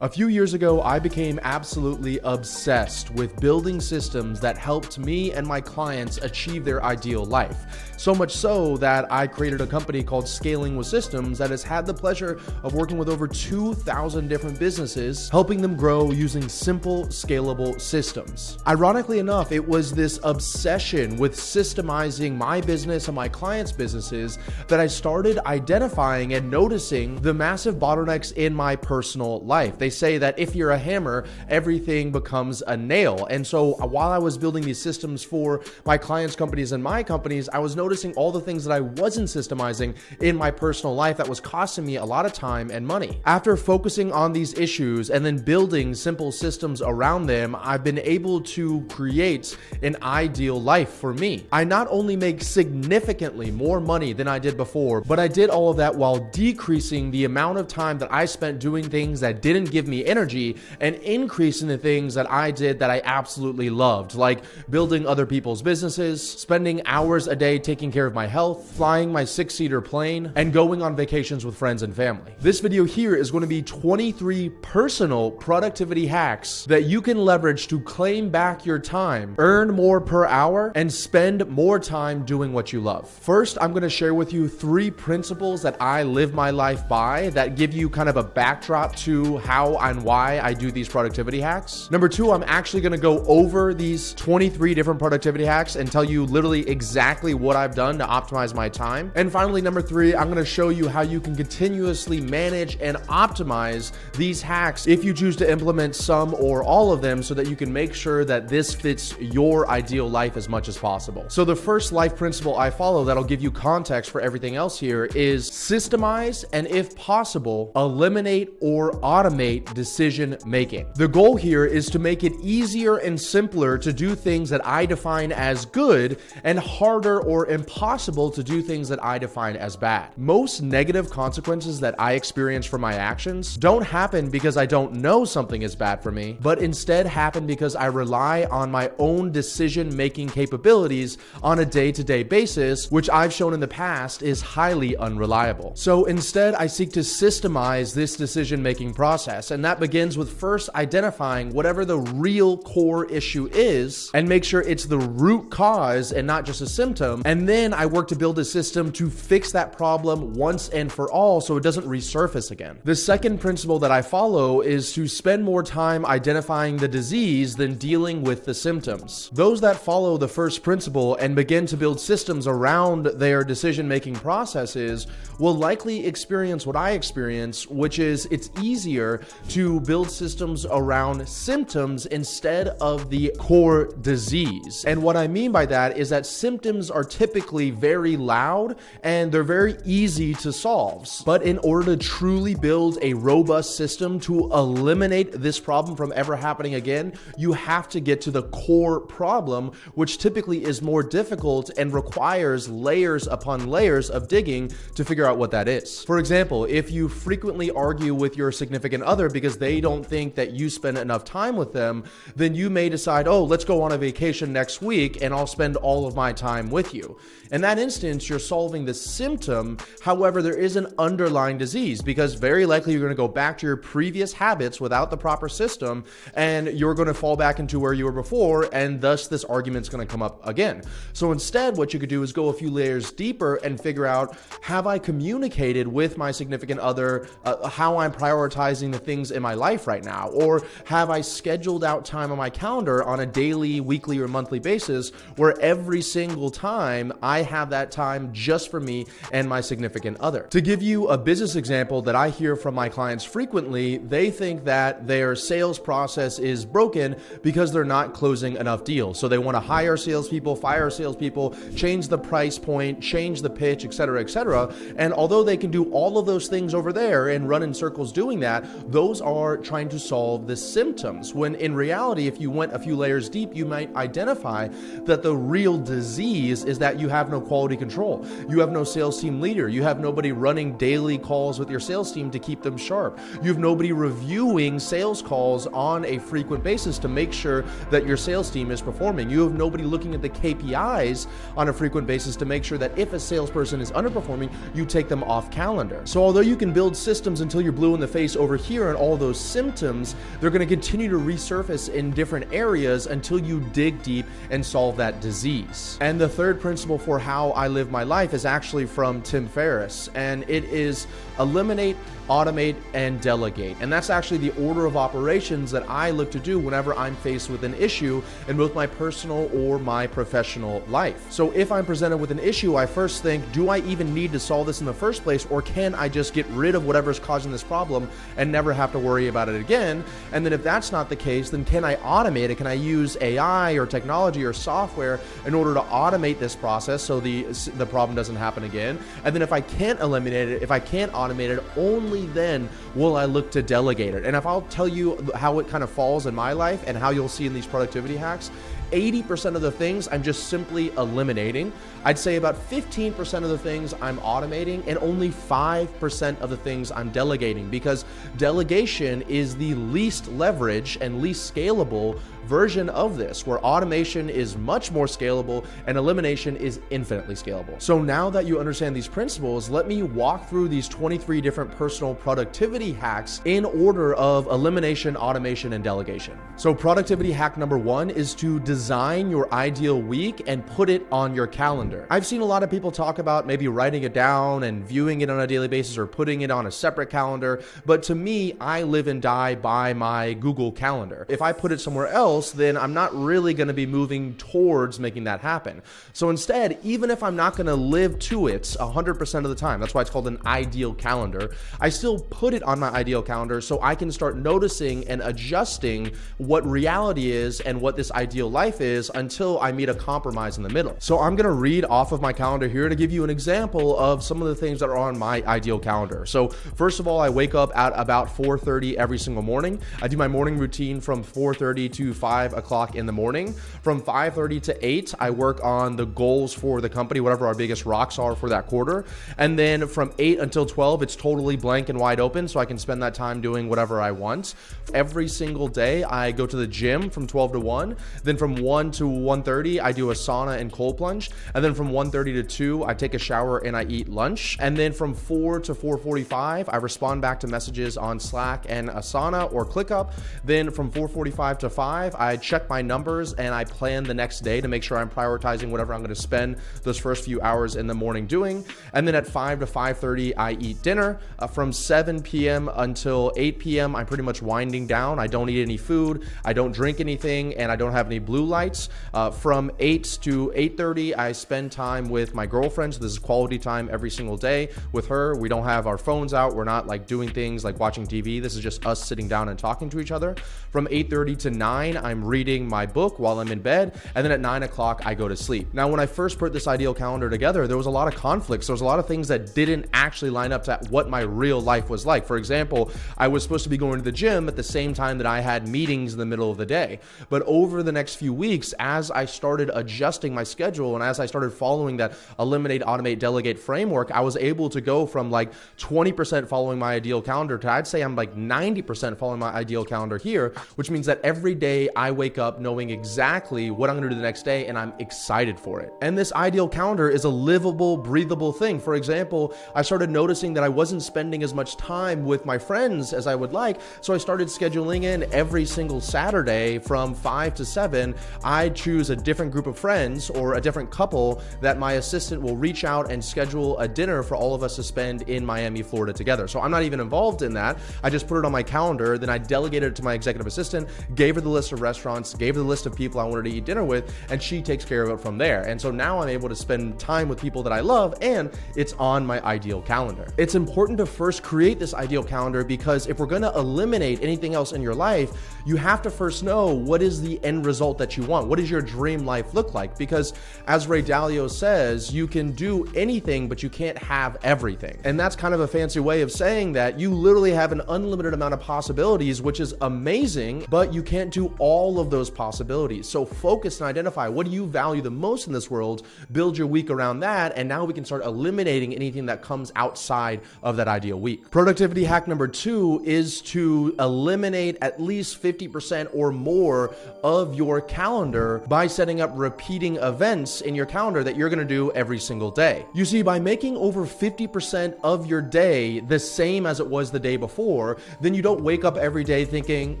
A few years ago, I became absolutely obsessed with building systems that helped me and my clients achieve their ideal life. So much so that I created a company called Scaling with Systems that has had the pleasure of working with over 2,000 different businesses, helping them grow using simple, scalable systems. Ironically enough, it was this obsession with systemizing my business and my clients' businesses that I started identifying and noticing the massive bottlenecks in my personal life. They say that if you're a hammer, everything becomes a nail. And so while I was building these systems for my clients' companies and my companies, I was noticing all the things that I wasn't systemizing in my personal life that was costing me a lot of time and money. After focusing on these issues and then building simple systems around them, I've been able to create an ideal life for me. I not only make significantly more money than I did before, but I did all of that while decreasing the amount of time that I spent doing things that didn't give me energy and increasing the things that I did that I absolutely loved, like building other people's businesses, spending hours a day taking care of my health, flying my 6-seater plane, and going on vacations with friends and family. This video here is going to be 23 personal productivity hacks that you can leverage to claim back your time, earn more per hour, and spend more time doing what you love. First, I'm going to share with you 3 principles that I live my life by that give you kind of a backdrop to how and why I do these productivity hacks. Number 2, I'm actually going to go over these 23 different productivity hacks and tell you literally exactly what I've done to optimize my time. And finally, number 3, I'm going to show you how you can continuously manage and optimize these hacks if you choose to implement some or all of them so that you can make sure that this fits your ideal life as much as possible. So the first life principle I follow that'll give you context for everything else here is systemize and, if possible, eliminate or automate decision making. The goal here is to make it easier and simpler to do things that I define as good and harder or impossible to do things that I define as bad. Most negative consequences that I experience from my actions don't happen because I don't know something is bad for me, but instead happen because I rely on my own decision-making capabilities on a day-to-day basis, which I've shown in the past is highly unreliable. So instead, I seek to systemize this decision-making process, and that begins with first identifying whatever the real core issue is and make sure it's the root cause and not just a symptom. And then I work to build a system to fix that problem once and for all so it doesn't resurface again. The second principle that I follow is to spend more time identifying the disease than dealing with the symptoms. Those that follow the first principle and begin to build systems around their decision-making processes will likely experience what I experience, which is it's easier to build systems around symptoms instead of the core disease. And what I mean by that is that symptoms are typically very loud and they're very easy to solve. But in order to truly build a robust system to eliminate this problem from ever happening again, you have to get to the core problem, which typically is more difficult and requires layers upon layers of digging to figure out what that is. For example, if you frequently argue with your significant other because they don't think that you spend enough time with them, then you may decide, oh, let's go on a vacation next week and I'll spend all of my time with you. In that instance, you're solving the symptom. However, there is an underlying disease because very likely you're going to go back to your previous habits without the proper system and you're going to fall back into where you were before, and thus this argument's going to come up again. So instead, what you could do is go a few layers deeper and figure out, have I communicated with my significant other how I'm prioritizing the things in my life right now? Or have I scheduled out time on my calendar on a daily, weekly, or monthly basis where every single time I have that time just for me and my significant other? To give you a business example that I hear from my clients frequently, they think that their sales process is broken because they're not closing enough deals. So they want to hire salespeople, fire salespeople, change the price point, change the pitch, etc., etc. And although they can do all of those things over there and run in circles doing that, those are trying to solve the symptoms. When in reality, if you went a few layers deep, you might identify that the real disease is that you have no quality control. You have no sales team leader. You have nobody running daily calls with your sales team to keep them sharp. You have nobody reviewing sales calls on a frequent basis to make sure that your sales team is performing. You have nobody looking at the KPIs on a frequent basis to make sure that if a salesperson is underperforming, you take them off calendar. So although you can build systems until you're blue in the face over here and all those symptoms, they're going to continue to resurface in different areas until you dig deep and solve that disease. And the third principle for how I live my life is actually from Tim Ferriss, and it is eliminate, automate, and delegate. And that's actually the order of operations that I look to do whenever I'm faced with an issue in both my personal or my professional life. So if I'm presented with an issue, I first think, do I even need to solve this in the first place, or can I just get rid of whatever's causing this problem and never have to worry about it again? And then if that's not the case, then can I automate it? Can I use AI or technology or software in order to automate this process so the problem doesn't happen again? And then if I can't eliminate it, if I can't automate it, only then will I look to delegate it. And if I'll tell you how it kind of falls in my life and how you'll see in these productivity hacks, 80% of the things I'm just simply eliminating. I'd say about 15% of the things I'm automating, and only 5% of the things I'm delegating, because delegation is the least leverage and least scalable version of this, where automation is much more scalable and elimination is infinitely scalable. So now that you understand these principles, let me walk through these 23 different personal productivity hacks in order of elimination, automation, and delegation. So productivity hack number 1 is to design your ideal week and put it on your calendar. I've seen a lot of people talk about maybe writing it down and viewing it on a daily basis or putting it on a separate calendar, but to me, I live and die by my Google Calendar. If I put it somewhere else, then I'm not really going to be moving towards making that happen. So instead, even if I'm not going to live to it 100% of the time, that's why it's called an ideal calendar, I still put it on my ideal calendar so I can start noticing and adjusting what reality is and what this ideal life is until I meet a compromise in the middle. So I'm going to read off of my calendar here to give you an example of some of the things that are on my ideal calendar. So first of all, I wake up at about 4:30 every single morning. I do my morning routine from 4:30 to 5 o'clock in the morning. From 5:30 to 8, I work on the goals for the company, whatever our biggest rocks are for that quarter. And then from 8 until 12, it's totally blank and wide open, so I can spend that time doing whatever I want. Every single day, I go to the gym from 12 to 1. Then from 1 to 1:30, I do a sauna and cold plunge. And then from 1:30 to 2, I take a shower and I eat lunch. And then from 4 to 4:45, I respond back to messages on Slack and Asana or ClickUp. Then from 4:45 to 5, I check my numbers and I plan the next day to make sure I'm prioritizing whatever I'm going to spend those first few hours in the morning doing. And then at 5 to 5:30, I eat dinner. From 7 p.m. until 8 p.m., I'm pretty much winding down. I don't eat any food, I don't drink anything, and I don't have any blue lights. From 8 to 8:30, I spend time with my girlfriend. So this is quality time every single day with her. We don't have our phones out. We're not like doing things like watching TV. This is just us sitting down and talking to each other. From 8:30 to 9, I'm reading my book while I'm in bed. And then at 9 o'clock, I go to sleep. Now, when I first put this ideal calendar together, there was a lot of conflicts. There was a lot of things that didn't actually line up to what my real life was like. For example, I was supposed to be going to the gym at the same time that I had meetings in the middle of the day. But over the next few weeks, as I started adjusting my schedule and as I started following that eliminate, automate, delegate framework, I was able to go from like 20% following my ideal calendar to I'd say I'm like 90% following my ideal calendar here, which means that every day I wake up knowing exactly what I'm going to do the next day, and I'm excited for it. And this ideal calendar is a livable, breathable thing. For example, I started noticing that I wasn't spending as much time with my friends as I would like, so I started scheduling in every single Saturday from 5 to 7. I choose a different group of friends or a different couple that my assistant will reach out and schedule a dinner for all of us to spend in Miami, Florida together. So I'm not even involved in that. I just put it on my calendar, then I delegated it to my executive assistant, gave her the list of restaurants, gave her the list of people I wanted to eat dinner with, and she takes care of it from there. And so now I'm able to spend time with people that I love, and it's on my ideal calendar. It's important to first create this ideal calendar, because if we're going to eliminate anything else in your life, you have to first know what is the end result that you want. What does your dream life look like? Because as Ray Dalio says, you can do anything, but you can't have everything. And that's kind of a fancy way of saying that you literally have an unlimited amount of possibilities, which is amazing, but you can't do all all of those possibilities. So focus and identify what do you value the most in this world, build your week around that, and now we can start eliminating anything that comes outside of that ideal week. Productivity hack number 2 is to eliminate at least 50% or more of your calendar by setting up repeating events in your calendar that you're going to do every single day. You see, by making over 50% of your day the same as it was the day before, then you don't wake up every day thinking,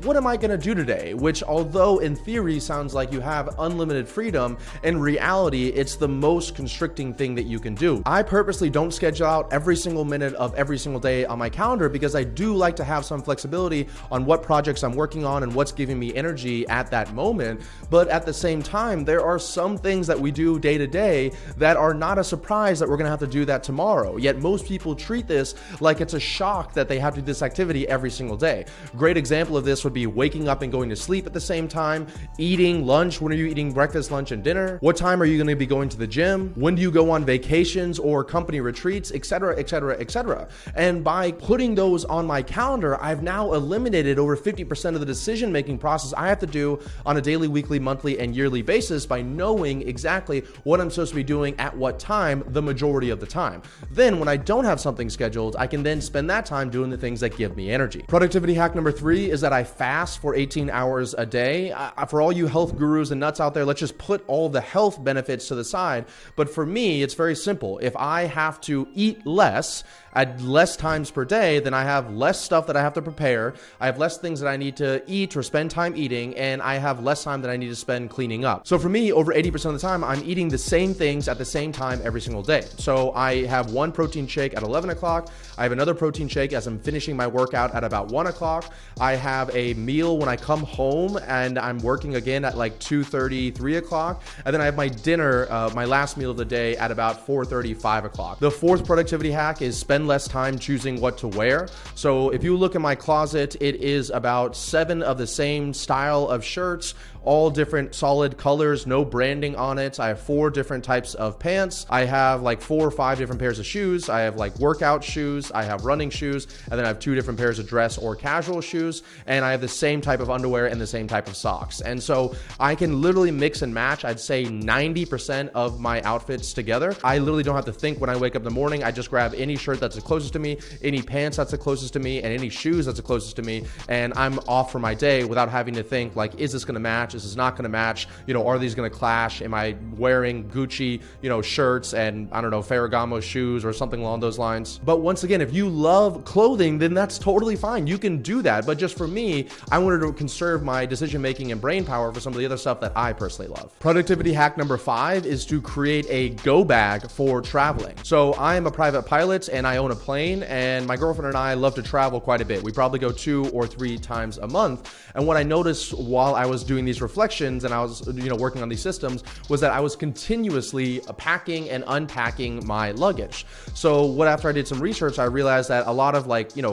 what am I going to do today? Which, although in theory sounds like you have unlimited freedom, in reality, it's the most constricting thing that you can do. I purposely don't schedule out every single minute of every single day on my calendar because I do like to have some flexibility on what projects I'm working on and what's giving me energy at that moment. But at the same time, there are some things that we do day to day that are not a surprise that we're going to have to do that tomorrow. Yet most people treat this like it's a shock that they have to do this activity every single day. Great example of this would be waking up and going to sleep at the same time, eating lunch. When are you eating breakfast, lunch, and dinner? What time are you going to be going to the gym? When do you go on vacations or company retreats, etc., etc., etc.? And by putting those on my calendar, I've now eliminated over 50% of the decision-making process I have to do on a daily, weekly, monthly, and yearly basis by knowing exactly what I'm supposed to be doing at what time the majority of the time. Then when I don't have something scheduled, I can then spend that time doing the things that give me energy. Productivity hack number 3 is that I fast for 18 hours a day. For all you health gurus and nuts out there, let's just put all the health benefits to the side. But for me, it's very simple. If I have to eat less at less times per day, then I have less stuff that I have to prepare. I have less things that I need to eat or spend time eating, and I have less time that I need to spend cleaning up. So for me, over 80% of the time, I'm eating the same things at the same time every single day. So I have one protein shake at 11 o'clock. I have another protein shake as I'm finishing my workout at about 1 o'clock. I have a meal when I come home and I'm working again at like 2:30, 3 o'clock. And then I have my dinner, my last meal of the day at about 4:30, 5 o'clock. The fourth productivity hack is spend less time choosing what to wear. So if you look in my closet, it is about 7 of the same style of shirts, all different solid colors, no branding on it. I have 4 different types of pants. I have like 4 or 5 different pairs of shoes. I have like workout shoes. I have running shoes. And then I have 2 different pairs of dress or casual shoes. And I have the same type of underwear and the same type of socks. And so I can literally mix and match, I'd say 90% of my outfits together. I literally don't have to think when I wake up in the morning. I just grab any shirt that's the closest to me, any pants that's the closest to me, and any shoes that's the closest to me. And I'm off for my day without having to think like, is this going to match? Is this not going to match? You know, are these going to clash? Am I wearing Gucci, shirts and I don't know, Ferragamo shoes or something along those lines? But once again, if you love clothing, then that's totally fine. You can do that. But just for me, I wanted to conserve my decision making and brain power for some of the other stuff that I personally love. Productivity hack number 5 is to create a go bag for traveling. So I am a private pilot and I own a plane, and my girlfriend and I love to travel quite a bit. We probably go 2 or 3 times a month. And what I noticed while I was doing these reflections and I was, working on these systems was that I was continuously packing and unpacking my luggage. So after I did some research, I realized that a lot of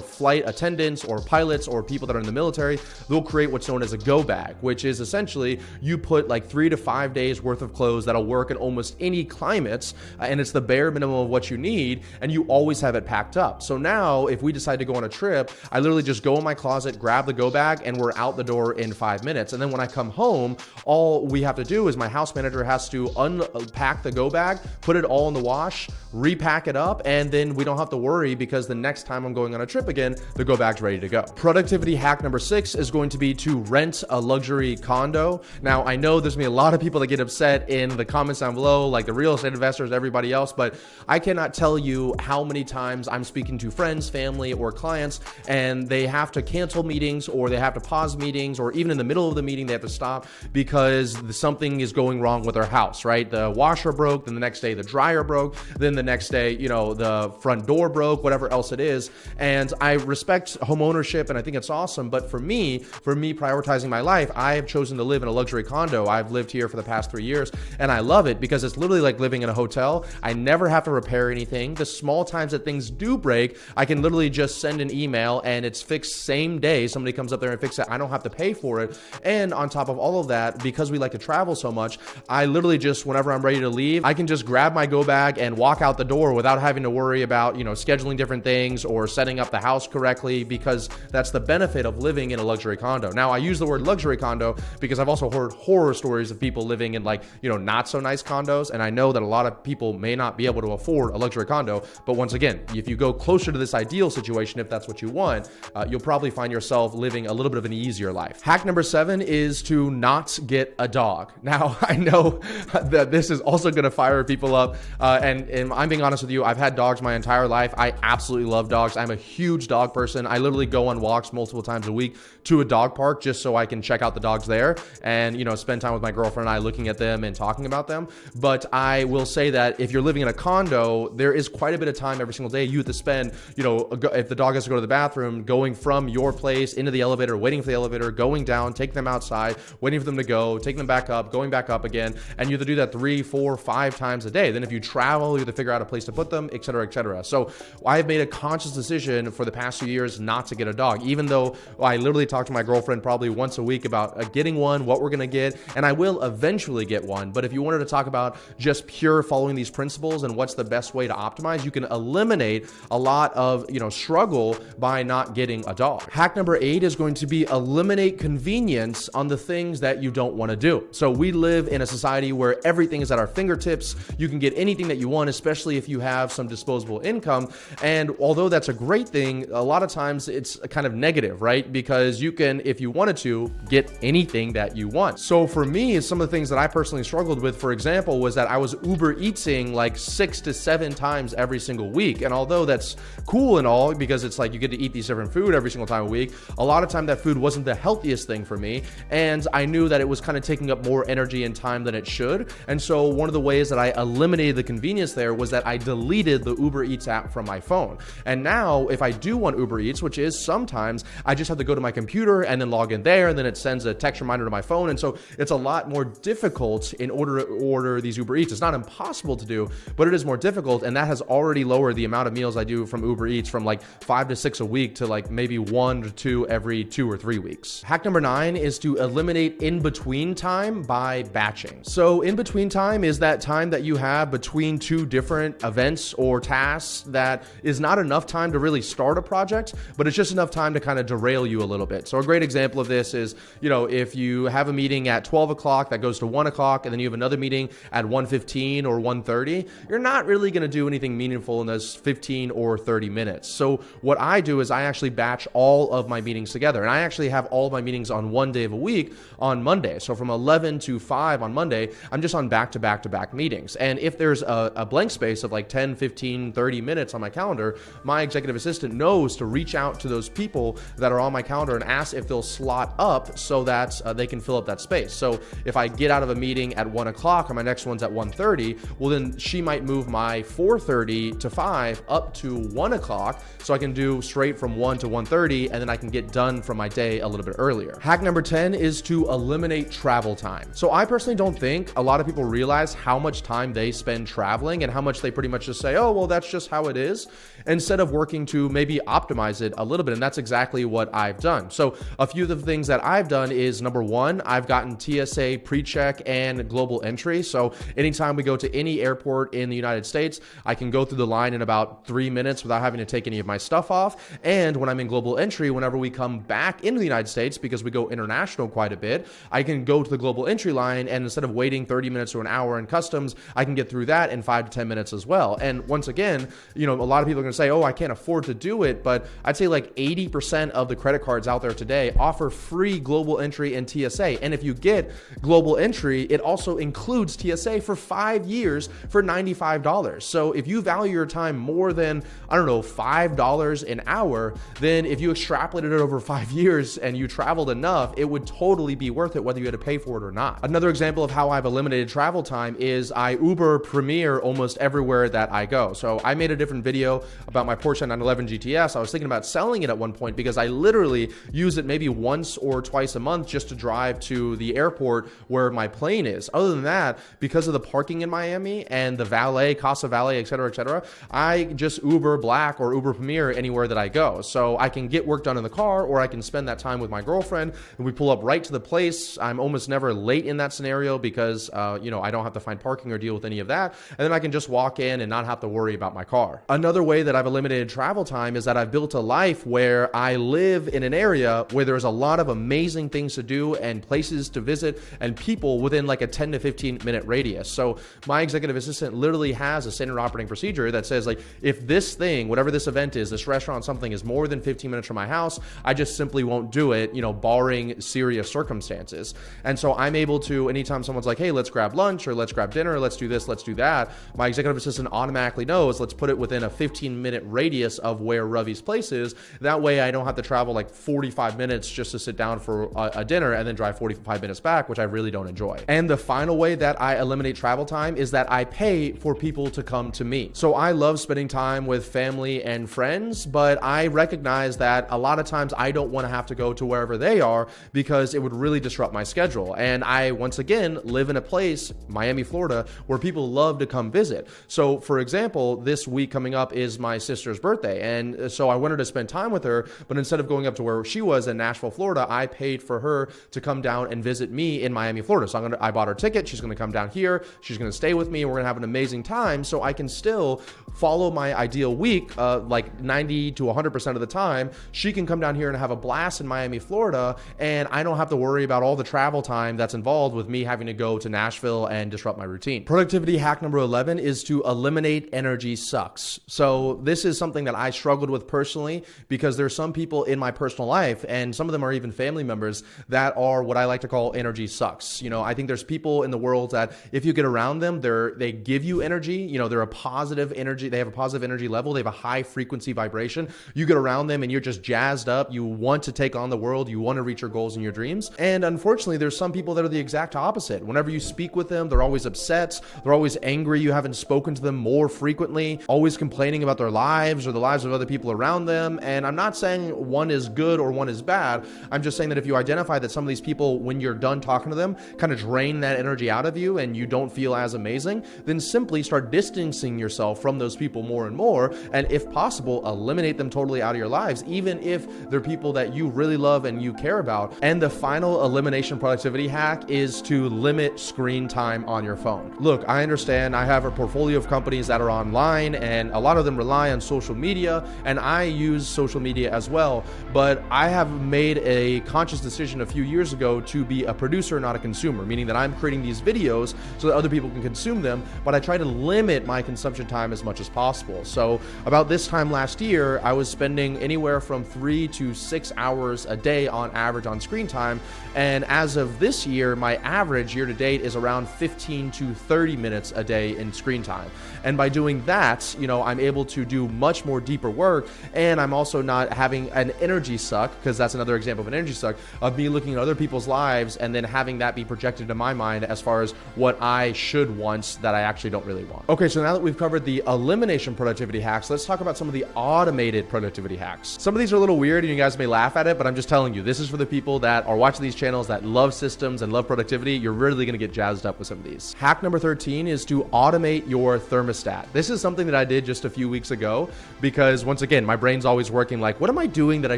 flight attendants or pilots or people that are in the military, they'll create what's known as a go bag, which is essentially you put like 3 to 5 days worth of clothes that'll work in almost any climates, and it's the bare minimum of what you need, and you always have it packed up. So now if we decide to go on a trip, I literally just go in my closet, grab the go bag, and we're out the door in 5 minutes. And then when I come home, all we have to do is my house manager has to unpack the go bag, put it all in the wash, repack it up, and then we don't have to worry because the next time I'm going on a trip again, the go bag's ready to go. Productivity hack number 6 is going to be to rent a luxury condo. Now, I know there's gonna be a lot of people that get upset in the comments down below, like the real estate investors, everybody else, but I cannot tell you how many times I'm speaking to friends, family, or clients, and they have to cancel meetings or they have to pause meetings, or even in the middle of the meeting, they have to stop because something is going wrong with their house, right? The washer broke, then the next day the dryer broke, then the next day, the front door broke, whatever else it is. And I respect home ownership and I think it's awesome. But for me prioritizing my life, I have chosen to live in a luxury condo. I've lived here for the past 3 years and I love it because it's literally like living in a hotel. I never have to repair anything. The small times that things do break, I can literally just send an email and it's fixed same day. Somebody comes up there and fixes it. I don't have to pay for it. And on top of of all of that, because we like to travel so much, I literally just, whenever I'm ready to leave, I can just grab my go bag and walk out the door without having to worry about, scheduling different things or setting up the house correctly, because that's the benefit of living in a luxury condo. Now, I use the word luxury condo because I've also heard horror stories of people living in not so nice condos. And I know that a lot of people may not be able to afford a luxury condo. But once again, if you go closer to this ideal situation, if that's what you want, you'll probably find yourself living a little bit of an easier life. Hack number 7 is to not get a dog. Now, I know that this is also going to fire people up. And I'm being honest with you, I've had dogs my entire life. I absolutely love dogs. I'm a huge dog person. I literally go on walks multiple times a week to a dog park just so I can check out the dogs there and, spend time with my girlfriend and I looking at them and talking about them. But I will say that if you're living in a condo, there is quite a bit of time every single day you have to spend, if the dog has to go to the bathroom, going from your place into the elevator, waiting for the elevator, going down, take them outside, waiting for them to go, taking them back up, going back up again. And you have to do that 3, 4, 5 times a day. Then if you travel, you have to figure out a place to put them, et cetera, et cetera. So I've made a conscious decision for the past few years not to get a dog, even though I literally talk to my girlfriend probably once a week about getting one, what we're going to get, and I will eventually get one. But if you wanted to talk about just pure following these principles and what's the best way to optimize, you can eliminate a lot of, struggle by not getting a dog. Hack number 8 is going to be eliminate convenience on the things that you don't want to do. So we live in a society where everything is at our fingertips. You can get anything that you want, especially if you have some disposable income. And although that's a great thing, a lot of times it's kind of negative, right? Because you can, if you wanted to, get anything that you want. So for me, some of the things that I personally struggled with, for example, was that I was Uber Eatsing like 6 to 7 times every single week. And although that's cool and all, because it's like you get to eat these different food every single time a week, a lot of time that food wasn't the healthiest thing for me. And I knew that it was kind of taking up more energy and time than it should. And so one of the ways that I eliminated the convenience there was that I deleted the Uber Eats app from my phone. And now if I do want Uber Eats, which is sometimes, I just have to go to my computer and then log in there, and then it sends a text reminder to my phone. And so it's a lot more difficult in order to order these Uber Eats. It's not impossible to do, but it is more difficult. And that has already lowered the amount of meals I do from Uber Eats from like 5 to 6 a week to like maybe 1 to 2 every 2 or 3 weeks. Hack number 9 is to eliminate in-between time by batching. So in-between time is that time that you have between 2 different events or tasks that is not enough time to really start a project, but it's just enough time to kind of derail you a little bit. So a great example of this is, if you have a meeting at 12 o'clock that goes to 1 o'clock, and then you have another meeting at 1:15 or 1:30, you're not really going to do anything meaningful in those 15 or 30 minutes. So what I do is I actually batch all of my meetings together, and I actually have all of my meetings on one day of a week on Monday. So from 11 to 5 on Monday, I'm just on back-to-back-to-back meetings. And if there's a blank space of like 10, 15, 30 minutes on my calendar, my executive assistant knows to reach out to those people that are on my calendar and ask if they'll slot up so that they can fill up that space. So if I get out of a meeting at 1 o'clock and my next one's at 1:30, well then she might move my 4:30 to 5 up to 1 o'clock so I can do straight from 1 to 1:30, and then I can get done from my day a little bit earlier. Hack number 10 is to eliminate travel time. So I personally don't think a lot of people realize how much time they spend traveling and how much they pretty much just say, oh, well, that's just how it is, instead of working to maybe optimize it a little bit. And that's exactly what I've done. So a few of the things that I've done is, number 1, I've gotten TSA pre-check and global entry. So anytime we go to any airport in the United States, I can go through the line in about 3 minutes without having to take any of my stuff off. And when I'm in global entry, whenever we come back into the United States, because we go international quite a bit, I can go to the global entry line, and instead of waiting 30 minutes to an hour in customs, I can get through that in 5 to 10 minutes as well. And once again, a lot of people are going to say, oh, I can't afford to do it, but I'd say like 80% of the credit cards out there today offer free global entry and TSA. And if you get global entry, it also includes TSA for 5 years for $95. So if you value your time more than, $5 an hour, then if you extrapolated it over 5 years and you traveled enough, it would totally be worth it whether you had to pay for it or not. Another example of how I've eliminated travel time is I Uber Premier almost everywhere that I go. So I made a different video about my Porsche 911 GTS. I was thinking about selling it at one point because I literally use it maybe once or twice a month just to drive to the airport where my plane is. Other than that, because of the parking in Miami and the valet, cost of valet, et cetera, I just Uber Black or Uber Premier anywhere that I go. So I can get work done in the car, or I can spend that time with my girlfriend and we pull up right to the place, I'm almost never late in that scenario because, you know, I don't have to find parking or deal with any of that. And then I can just walk in and not have to worry about my car. Another way that I've eliminated travel time is that I've built a life where I live in an area where there's a lot of amazing things to do and places to visit and people within like a 10 to 15 minute radius. So my executive assistant literally has a standard operating procedure that says, like, if this thing, whatever this event is, this restaurant, something is more than 15 minutes from my house, I just simply won't do it, you know, barring serious circumstances. And so I'm able to, anytime someone's like, hey, let's grab lunch or let's grab dinner, let's do this, let's do that, my executive assistant automatically knows, let's put it within a 15-minute radius of where Ravi's place is. That way I don't have to travel like 45 minutes just to sit down for a dinner and then drive 45 minutes back, which I really don't enjoy. And the final way that I eliminate travel time is that I pay for people to come to me. So I love spending time with family and friends, but I recognize that a lot of times I don't want to have to go to wherever they are because it would really disrupt my schedule. And I, once again, live in a place, Miami, Florida, where people love to come visit. So for example, this week coming up is my sister's birthday. And so I wanted to spend time with her, but instead of going up to where she was in Nashville, Florida, I paid for her to come down and visit me in Miami, Florida. So I bought her ticket. She's going to come down here. She's going to stay with me and we're going to have an amazing time. So I can still follow my ideal week, like 90 to 100% of the time. She can come down here and have a blast in Miami, Florida. And I don't have to worry about all the travel time that's involved with me having to go to Nashville and disrupt my routine. Productivity hack number 11 is to eliminate energy sucks. So this is something that I struggled with personally because there's some people in my personal life, and some of them are even family members, that are what I like to call energy sucks. You know, I think there's people in the world that if you get around them, they give you energy. You know, they're a positive energy. They have a positive energy level. They have a high frequency vibration. You get around them and you're just jazzed up. You want to take on the world. You want to reach your goals and your dreams. And unfortunately, there's some people that are the exact opposite. Whenever you speak with them, they're always upset. They're always angry. You haven't spoken to them more frequently, always complaining about their lives or the lives of other people around them. And I'm not saying one is good or one is bad. I'm just saying that if you identify that some of these people, when you're done talking to them, kind of drain that energy out of you and you don't feel as amazing, then simply start distancing yourself from those people more and more. And if possible, eliminate them totally out of your lives, even if they're people that you really love and you care about. And the final elimination productivity hack is to limit screen time on your phone. Look, I understand I have a portfolio of companies that are online and a lot of them rely on social media, and I use social media as well, but I have made a conscious decision a few years ago to be a producer, not a consumer, meaning that I'm creating these videos so that other people can consume them, but I try to limit my consumption time as much as possible. So about this time last year, I was spending anywhere from 3 to 6 hours a day on average on screen time. And as of this year, my average year to date is around 15 to 30 minutes a day in screen time. And by doing that, you know, I'm able to do much more deeper work. And I'm also not having an energy suck, because that's another example of an energy suck, of me looking at other people's lives and then having that be projected to my mind as far as what I should want that I actually don't really want. Okay, so now that we've covered the elimination productivity hacks, let's talk about some of the automated productivity hacks. Some of these are a little weird and you guys may laugh at it, but I'm just telling you, this is for the people that are watching these channels that love systems and love productivity. You're really gonna get jazzed up with some of these. Hack number 13 is to automate your thermostat. This is something that I did just a few weeks ago because, once again, my brain's always working like, what am I doing that I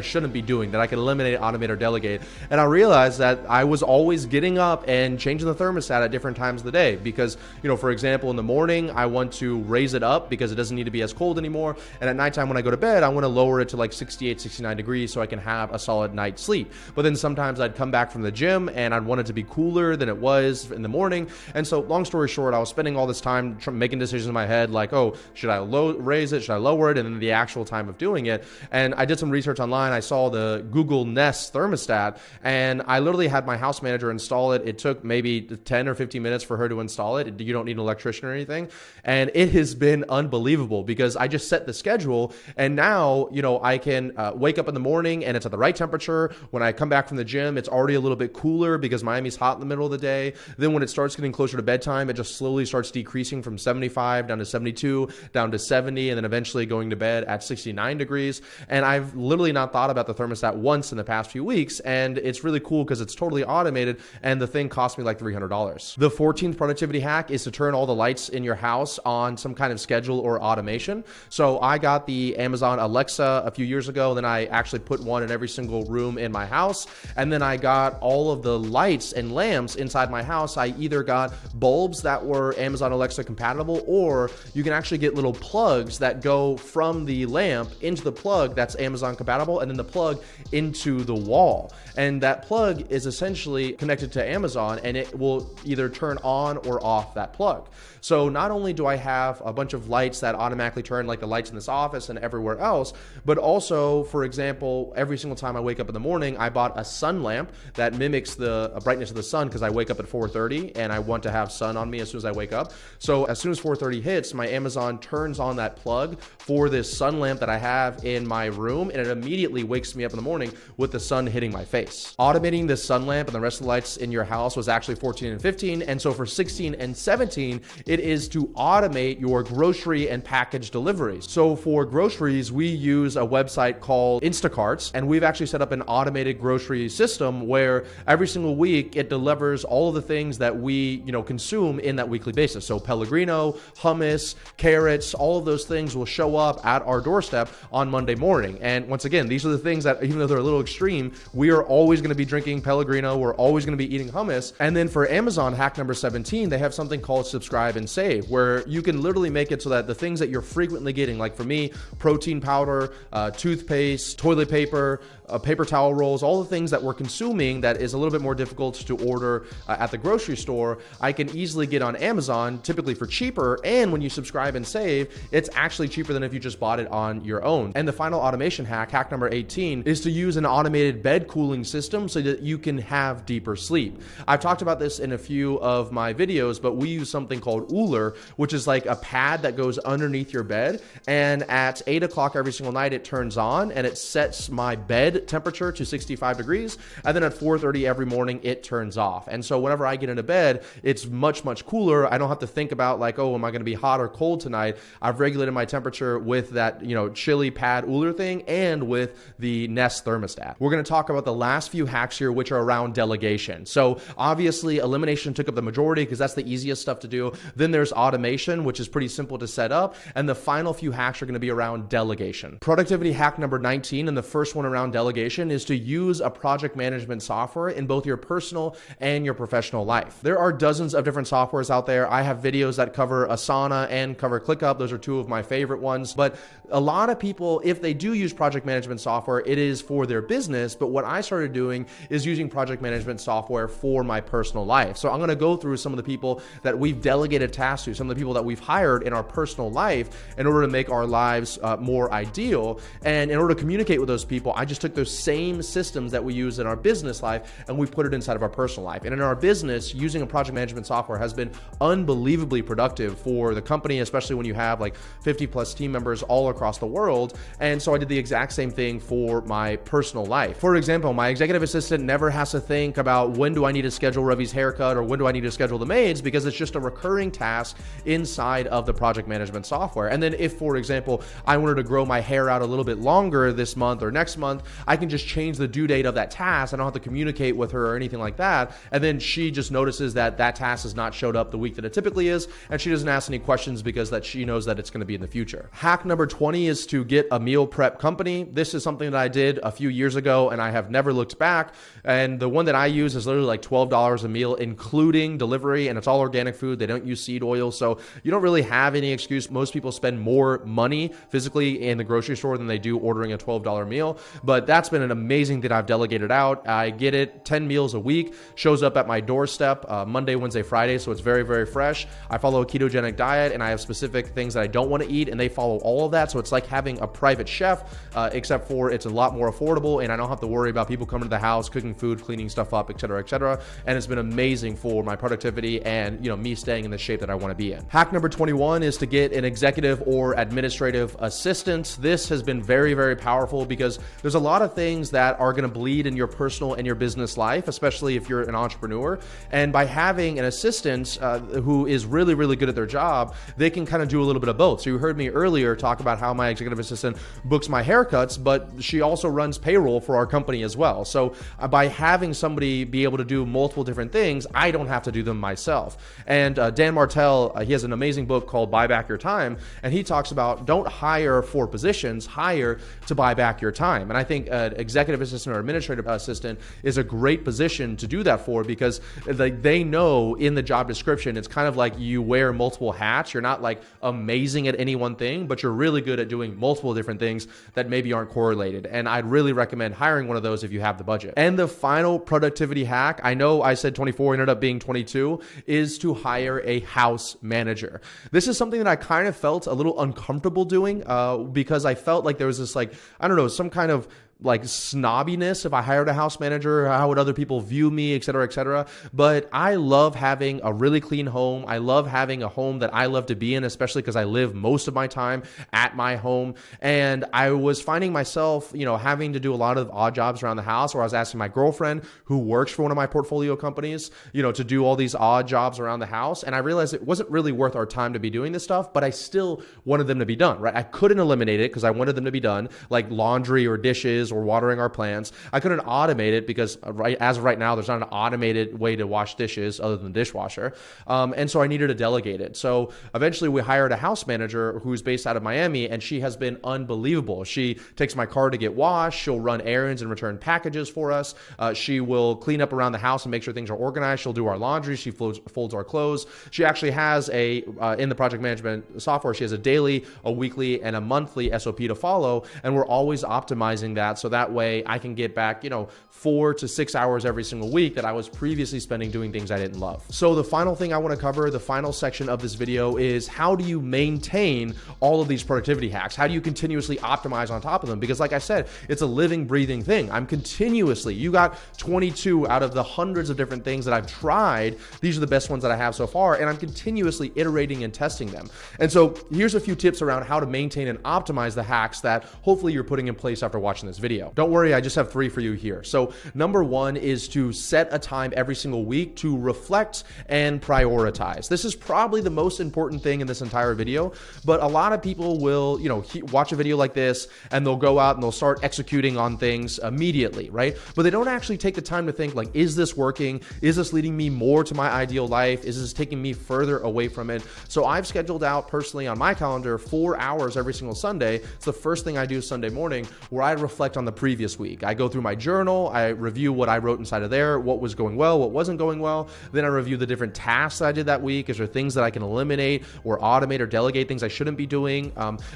shouldn't be doing that I can eliminate, automate, or delegate? And I realized that I was always getting up and changing the thermostat at different times of the day because, you know, for example, in the morning, I want to raise it up because it doesn't need to be as cold anymore. And at nighttime when I go to bed, I want to lower it to like 68, 69 degrees so I can have a solid night's sleep. But then sometimes I'd come back from the gym and I'd want it to be cooler than it was in the morning. And so long story short, I was spending all this time making decisions in my head like, oh, should I raise it? Should I lower it? And then the actual time of doing it. And I did some research online. I saw the Google Nest thermostat and I literally had my house manager install it. It took maybe 10 or 15 minutes for her to install it. You don't need an electrician or anything. And it has been unbelievable because I just set the schedule and now, you know, I can wake up in the morning and it's at the right temperature. When I come back from the gym, it's already a little bit cooler because Miami's hot in the middle of the day. Then when it starts getting closer to bedtime, it just slowly starts decreasing from 75 down to 72, down to 70, and then eventually going to bed at 69 degrees. And I've literally not thought about the thermostat once in the past few weeks. And it's really cool because it's totally automated and the thing cost me like $300. The 14th productivity hack is to turn all the lights in your house on some kind of schedule or automation. So I got the Amazon Alexa a few years ago. Then I actually put one in every single room in my house. And then I got got all of the lights and lamps inside my house. I either got bulbs that were Amazon Alexa compatible, or you can actually get little plugs that go from the lamp into the plug that's Amazon compatible, and then the plug into the wall. And that plug is essentially connected to Amazon, and it will either turn on or off that plug. So not only do I have a bunch of lights that automatically turn, like the lights in this office and everywhere else, but also, for example, every single time I wake up in the morning, I bought a sun lamp that mimics the brightness of the sun, because I wake up at 4:30 and I want to have sun on me as soon as I wake up. So as soon as 4:30 hits, my Amazon turns on that plug for this sun lamp that I have in my room, and it immediately wakes me up in the morning with the sun hitting my face. Automating this sun lamp and the rest of the lights in your house was actually 14 and 15. And so for 16 and 17, it is to automate your grocery and package deliveries. So for groceries, we use a website called Instacarts, and we've actually set up an automated grocery system where every single week it delivers all of the things that we, consume in that weekly basis. So Pellegrino, hummus, carrots, all of those things will show up at our doorstep on Monday morning. And once again, these are the things that, even though they're a little extreme, we are always going to be drinking Pellegrino. We're always going to be eating hummus. And then for Amazon, hack number 17, they have something called subscribe and save, where you can literally make it so that the things that you're frequently getting, like for me, protein powder, toothpaste, toilet paper, paper towel rolls, all the things that we're consuming that is a little bit more difficult to order at the grocery store, I can easily get on Amazon, typically for cheaper. And when you subscribe and save, it's actually cheaper than if you just bought it on your own. And the final automation hack, hack number 18, is to use an automated bed cooling system so that you can have deeper sleep. I've talked about this in a few of my videos, but we use something called Uller, which is like a pad that goes underneath your bed. And at 8 o'clock every single night, it turns on and it sets my bed temperature to 65 degrees. And then at 4:30 every morning, it turns off. And so whenever I get into bed, it's much, much cooler. I don't have to think about like, oh, am I going to be hot or cold tonight? I've regulated my temperature with that, chili pad Uller thing and with the Nest thermostat. We're going to talk about the last few hacks here, which are around delegation. So obviously elimination took up the majority because that's the easiest stuff to do. Then there's automation, which is pretty simple to set up. And the final few hacks are going to be around delegation. Productivity hack number 19, and the first one around delegation, is to use a project management software in both your personal and your professional life. There are dozens of different softwares out there. I have videos that cover Asana and cover ClickUp. Those are two of my favorite ones. But a lot of people, if they do use project management software, it is for their business. But what I started doing is using project management software for my personal life. So I'm going to go through some of the people that we've delegated tasks to, some of the people that we've hired in our personal life in order to make our lives more ideal. And in order to communicate with those people, I just took those same systems that we use in our business life and we put it inside of our personal life. And in our business, using a project management software has been unbelievably productive for the company, especially when you have like 50 plus team members all across the world. And so I did the exact same thing for my personal life. For example, my executive assistant never has to think about when do I need to schedule Ravi's haircut or when do I need to schedule the maids, because it's just a recurring task inside of the project management software. And then if, for example, I wanted to grow my hair out a little bit longer this month or next month, I can just change the due date of that task. I don't have to communicate with her or anything like that. And then she just notices that that task has not showed up the week that it typically is. And she doesn't ask any questions because that she knows that it's going to be in the future. Hack number 20 is to get a meal prep company. This is something that I did a few years ago and I have never looked back. And the one that I use is literally like $12 a meal, including delivery, and it's all organic food. They don't use seed oil. So you don't really have any excuse. Most people spend more money physically in the grocery store than they do ordering a $12 meal. But that's been an amazing thing I've delegated out. I get it 10 meals a week, shows up at my doorstep Monday, Wednesday, Friday. So it's very, very fresh. I follow a ketogenic diet and I have specific things that I don't want to eat and they follow all of that. So it's like having a private chef, except for it's a lot more affordable and I don't have to worry about people coming to the house, cooking food, cleaning stuff up, et cetera, et cetera. And it's been amazing for my productivity and, me staying in the shape that I want to be in. Hack number 21 is to get an executive or administrative assistant. This has been very, very powerful because there's a lot of things that are going to bleed in your personal and your business life, especially if you're an entrepreneur. And by having an assistant who is really, really good at their job, they can kind of do a little bit of both. So you heard me earlier talk about how my executive assistant books my haircuts, but she also runs payroll for our company as well. So by having somebody be able to do multiple different things, I don't have to do them myself. And Dan Martell, he has an amazing book called Buy Back Your Time. And he talks about don't hire for positions, hire to buy back your time. And I think an executive assistant or administrative assistant is a great position to do that for, because like they know in the job description, it's kind of like you wear multiple hats. You're not like amazing at any one thing, but you're really good at doing multiple different things that maybe aren't correlated. And I'd really recommend hiring one of those if you have the budget. And the final productivity hack, I know I said 24, ended up being 22, is to hire a house manager. This is something that I kind of felt a little uncomfortable doing because I felt like there was this like, I don't know, some kind of like snobbiness if I hired a house manager. How would other people view me, et cetera, et cetera. But I love having a really clean home. I love having a home that I love to be in, especially because I live most of my time at my home. And I was finding myself, having to do a lot of odd jobs around the house, or I was asking my girlfriend, who works for one of my portfolio companies, to do all these odd jobs around the house. And I realized it wasn't really worth our time to be doing this stuff, but I still wanted them to be done, right? I couldn't eliminate it because I wanted them to be done, like laundry or dishes or watering our plants. I couldn't automate it because as of right now, there's not an automated way to wash dishes other than the dishwasher. And so I needed to delegate it. So eventually we hired a house manager who's based out of Miami, and she has been unbelievable. She takes my car to get washed. She'll run errands and return packages for us. She will clean up around the house and make sure things are organized. She'll do our laundry. She folds our clothes. She actually has in the project management software, she has a daily, a weekly, and a monthly SOP to follow. And we're always optimizing that. So that way I can get back, 4 to 6 hours every single week that I was previously spending doing things I didn't love. So the final thing I want to cover, the final section of this video, is how do you maintain all of these productivity hacks? How do you continuously optimize on top of them? Because like I said, it's a living, breathing thing. I'm continuously, you got 22 out of the hundreds of different things that I've tried. These are the best ones that I have so far, and I'm continuously iterating and testing them. And so here's a few tips around how to maintain and optimize the hacks that hopefully you're putting in place after watching this video. Don't worry, I just have 3 for you here. So number 1 is to set a time every single week to reflect and prioritize. This is probably the most important thing in this entire video, but a lot of people will, watch a video like this and they'll go out and they'll start executing on things immediately, right? But they don't actually take the time to think like, is this working? Is this leading me more to my ideal life? Is this taking me further away from it? So I've scheduled out personally on my calendar 4 hours every single Sunday. It's the first thing I do Sunday morning, where I reflect on the previous week. I go through my journal, I review what I wrote inside of there, what was going well, what wasn't going well. Then I review the different tasks that I did that week. Is there things that I can eliminate or automate or delegate, things I shouldn't be doing?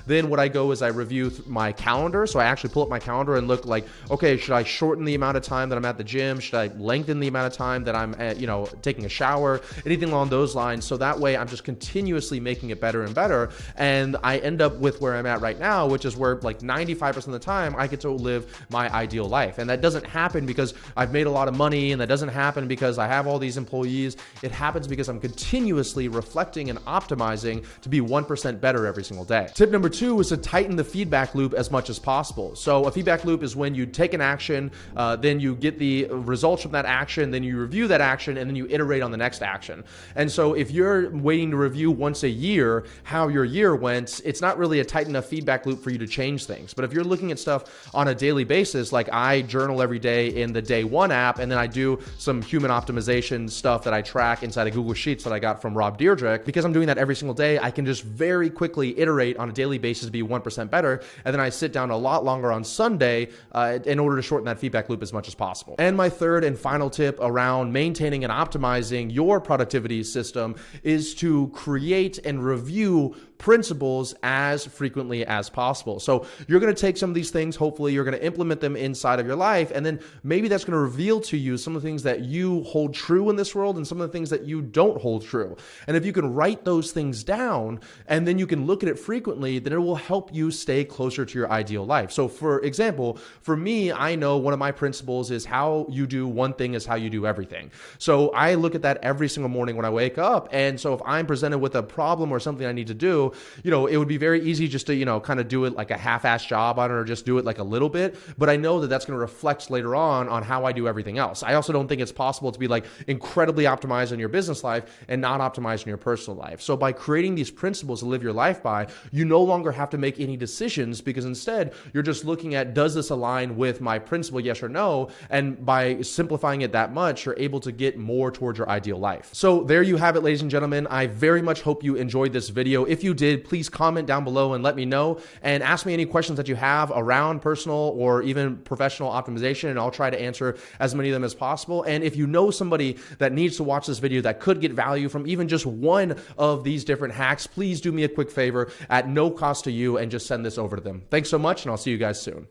Then what I go is I review my calendar. So I actually pull up my calendar and look like, okay, should I shorten the amount of time that I'm at the gym? Should I lengthen the amount of time that I'm at, taking a shower? Anything along those lines. So that way I'm just continuously making it better and better. And I end up with where I'm at right now, which is where like 95% of the time I get to live my ideal life. And that doesn't happen because I've made a lot of money, and that doesn't happen because I have all these employees. It happens because I'm continuously reflecting and optimizing to be 1% better every single day. Tip number 2 is to tighten the feedback loop as much as possible. So a feedback loop is when you take an action, then you get the results from that action, then you review that action, and then you iterate on the next action. And so if you're waiting to review once a year how your year went, it's not really a tight enough feedback loop for you to change things. But if you're looking at stuff on a daily basis, like I journal every day in the Day One app, and then I do some human optimization stuff that I track inside of Google Sheets that I got from Rob Deirdrick, because I'm doing that every single day, I can just very quickly iterate on a daily basis to be 1% better. And then I sit down a lot longer on Sunday in order to shorten that feedback loop as much as possible. And my third and final tip around maintaining and optimizing your productivity system is to create and review principles as frequently as possible. So you're going to take some of these things, hopefully you're going to implement them inside of your life, and then maybe that's going to reveal to you some of the things that you hold true in this world and some of the things that you don't hold true. And if you can write those things down and then you can look at it frequently, then it will help you stay closer to your ideal life. So for example, for me, I know one of my principles is how you do one thing is how you do everything. So I look at that every single morning when I wake up. And so if I'm presented with a problem or something I need to do, it would be very easy just to, kind of do it like a half-assed job on it, or just do it like a little bit. But I know that that's going to reflect later on how I do everything else. I also don't think it's possible to be like incredibly optimized in your business life and not optimized in your personal life. So by creating these principles to live your life by, you no longer have to make any decisions, because instead you're just looking at, does this align with my principle, yes or no? And by simplifying it that much, you're able to get more towards your ideal life. So there you have it, ladies and gentlemen. I very much hope you enjoyed this video. If you did, please comment down below and let me know, and ask me any questions that you have around personal personal or even professional optimization, and I'll try to answer as many of them as possible. And if you know somebody that needs to watch this video that could get value from even just one of these different hacks, please do me a quick favor at no cost to you and just send this over to them. Thanks so much, and I'll see you guys soon.